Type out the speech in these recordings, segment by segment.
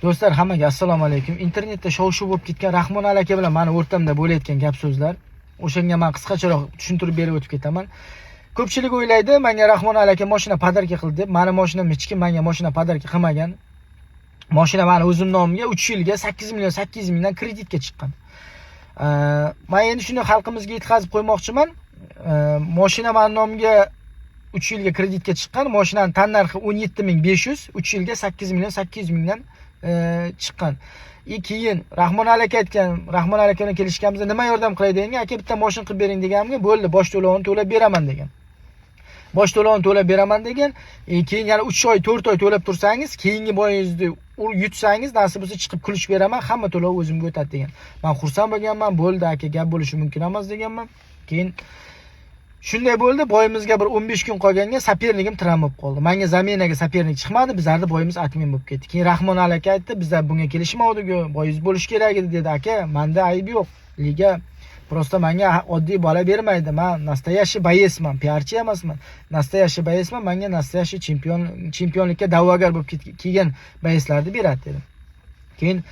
Do'stlar, hammaga assalomu alaykum. Internetda shov-shuv bo'lib ketgan Rahmon aka bilan meni o'rtamda bo'layotgan gap-so'zlar. O'shanga men qisqacharoq tushuntirib berib o'tib ketaman. Ko'pchilik o'ylaydi, menga Rahmon aka mashina podarka qildi deb. Meni mashinamni hech kim menga mashina podarka qilmagan. Mashina meni o'zim nomimga 3 yilga 8 million 800 mingdan kreditga chiqqan. Men endi shuni xalqimizga yetkazib qo'ymoqchiman. Mashina meni nomimga 3 yilga kreditga chiqqan. Mashinaning tan narxi 17.500, 3 yilga 8 million 800 mingdan chiqqan. Keyin Rahmon aka aytgan, Rahmon aka bilan kelishganimizda nima yordam qilay degan, aka bitta mashina qilib bering deganimga, bo'ldi, bosh to'lovini to'lab beraman degan. Bosh to'lovini to'lab beraman degan. Keyin yana 3 oy, 4 oy to'lab tursangiz, keyingi boyingizni yutsangiz, nasib bo'lsa chiqib kulish beraman, hamma to'lov o'zimga o'tadi degan. Men xursand bo'lganman, bo'ldi aka, gap bo'lishi mumkin emas deganman. Keyin shunday bo'ldi, boyimizga bir 15 kun qolganga saperligim tram bo'lib qoldi. Menga zaminaga saperlik chiqmadi, bizlarda boyimiz atmen bo'lib ketdi. Keyin Rahmon aka aytdi, bizlar bunga kelishmovdik-ku, boyingiz bo'lish kerak edi dedi. Aka, menda ayb yo'q. Liga просто menga oddiy bola bermaydi. Men nastoящий boyesman, piarchi emasman. Nastoящий boyesman, menga nastoящий chempionlikka da'vogar bo'lib kelgan boyeslarni beradi dedim. Keyin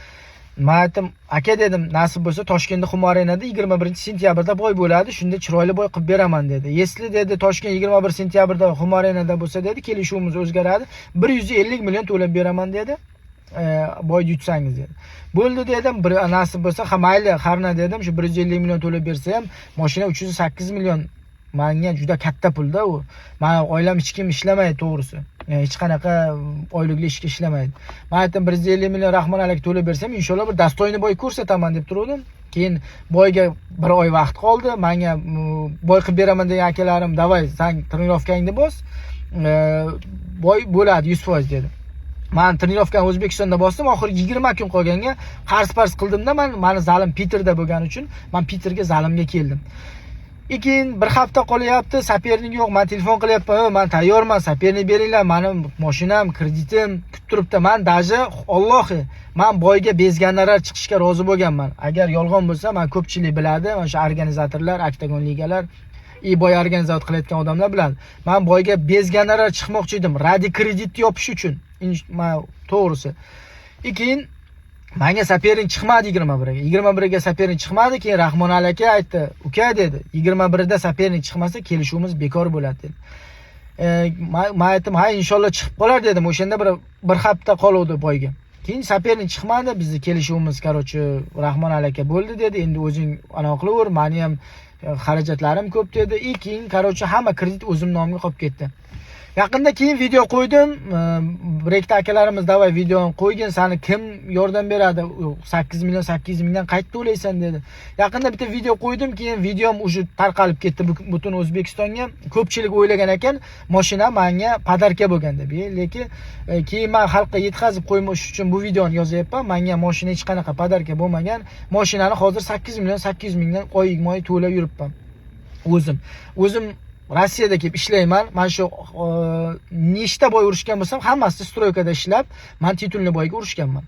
men aytdim, aka dedim, nasib bo'lsa Toshkentda Xumor arenada 21-sentyabrda boy bo'ladi, shunda chiroyli boy qilib beraman dedi. Yesli dedi, Toshkent 21-sentyabrda Xumor arenada bo'lsa dedi, kelishuvimiz o'zgaradi, 150 million to'lab beraman dedi. Boy yutsangiz dedi. Bo'ldi dedim, bir nasib bo'lsa, ha mayli, harna dedim, shu 150 million to'lab bersa ham, mashina 308 million menga juda katta pulda u. Men oilam hech kim ishlamaydi to'g'risi. Hech qanaqa oylikli ishga ishlamaydi. Men aytdim 150 million Rahmon aka to'lab bersam, inshaalloh bir dastoyni boy ko'rsataman deb turdim. Keyin boyga bir oy vaqt qoldi. Menga boy qilib beraman degan akalarim, "Davay, sen trenirovkangni bos. Boy bo'ladi 100% dedi. Men trenirovkani O'zbekistonda bosdim, oxirgi 20 kun qolganga qarz-parz qildimda, meni zalim Peterda bo'lgani uchun men Peterga zalimga keldim. Keyin bir hafta qolyapti, saperning yo'q, men telefon qilyapman, men tayyorman, saperni beringlar, meni mashinam, kreditim kutib turibdi. Men daji Allohi, men boyga bezganlar chiqishga rozi bo'lganman. Agar yolg'on bo'lsa, men ko'pchilik biladi, mana shu organizatorlar, Oktagon ligalar, boy organizator qilayotgan odamlar biladi. Men boyga bezganlar chiqmoqchi edim, radi kreditni yopish uchun. Men to'g'risi. Keyin menga sapering chiqmadi 21ga. 21ga sapering chiqmadi, keyin Rahmon aka aytdi, "Uka" dedi, "21da sapering chiqmasa kelishuvimiz bekor bo'ladi" dedi. Men aytdim, "Ha, inshaalloh chiqib qolar" dedim. O'shanda bir hafta qoluvdi boyga. Keyin sapering chiqmadi, bizni kelishuvimiz, qarochi, Rahmon aka bo'ldi dedi. Endi o'zing anaqa qilaver, meni ham xarajatlarim ko'p dedi. Keyin qarochi hamma kredit o'zim nomimga qolib ketdi. Yaqinda keyin video qo'ydim. Brekda akalarimiz, "Davay, videoni qo'ygin, seni kim yordam beradi? 8 million 800 mingdan qaytib to'laysan" dedi. Yaqinda bitta video qo'ydim, keyin videom уже tarqalib ketdi butun O'zbekistonga. Ko'pchilik o'ylagan ekan, mashina menga podarka bo'lgan deb. Lekin keyin men xalqqa yetkazib qo'ymoq uchun bu videoni yozyapman. Menga mashina hech qanaqa podarka bo'lmagan. Mashinani hozir 8 million 800 mingdan oylik to'lab yuribman. O'zim Rossiyada kelib ishlayman. Men shu nechta boy urishgan bo'lsam, hammasi stroykada ishlab, men titulni boyga urishganman.